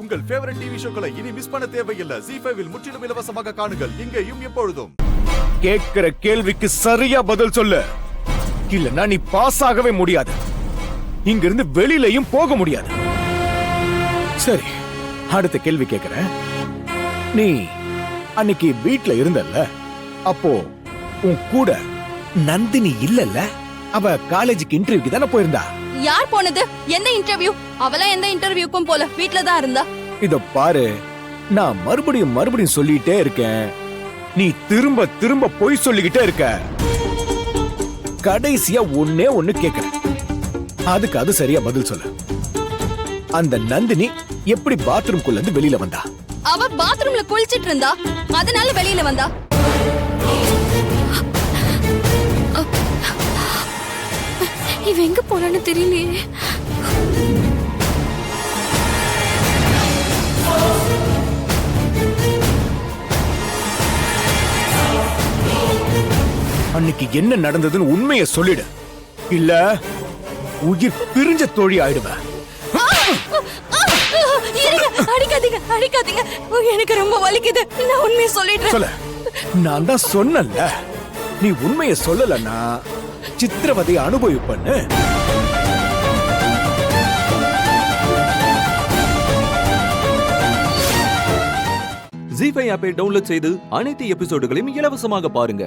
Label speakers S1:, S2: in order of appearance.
S1: உங்கள் favourite TV ஷோக்களை இனி miss பண்ண தேவையில்லை. ZEE5 இல் முற்றிலும் இலவசமாக காணுங்கள், இங்கேயும் எப்பொழுதும்.
S2: கேட்கிற கேள்விக்கு சரியா பதில் சொல்லு, இல்லன்னா நீ பாஸ் ஆகவே முடியாது. இங்கிருந்து வெளியிலயும் போக முடியாது. சரி, அடுத்த கேள்வி கேக்குறேன். நீ அன்னைக்கு வீட்ல இருந்தல்ல, அப்போ உன் கூட நந்தினி இல்லல்ல? அவ காலேஜுக்கு இன்டர்வியூக்கு தானே போயிருந்தா?
S3: யார் போனது? எந்த இன்டர்வியூ? அவளா எந்த இன்டர்வியூக்கும் போல, வீட்ல தான் இருந்தா.
S2: இத பாரு, நான் மறுபடியும் சொல்லிட்டே இருக்கேன், நீ திரும்ப திரும்ப பொய் சொல்லிக்கிட்டே இருக்க. கடைசியா ஒண்ணே ஒண்ணு கேக்குறேன், அதுக்கு அது சரியா பதில் சொல்லு. அந்த நந்தினி எப்படி பாத்ரூம்குள்ள இருந்து வெளியில வந்தா?
S3: அவ பாத்ரூம்ல குளிச்சிட்டு இருந்தா, அதனால வெளியில வந்தா. இவ எங்க போறான்னு தெரியலையே.
S2: அன்னைக்கு என்ன நடந்ததுன்னு உண்மையை சொல்லிடு, இல்ல உயிர் பிரிஞ்ச தோழி ஆயிடுவேன்.
S3: அடிக்காதீங்க அடிக்காதீங்க, எனக்கு ரொம்ப வலிக்குது. நான் உண்மையை சொல்லிடுறேன்.
S2: சொல்ல, நான் தான் சொன்னல, நீ உண்மையை சொல்லலன்னா சித்திரவதை அனுபவிப்பன்னு.
S4: ZEE5 ஆப்பை டவுன்லோட் செய்து அனைத்து எபிசோடுகளையும் இலவசமாக பாருங்க.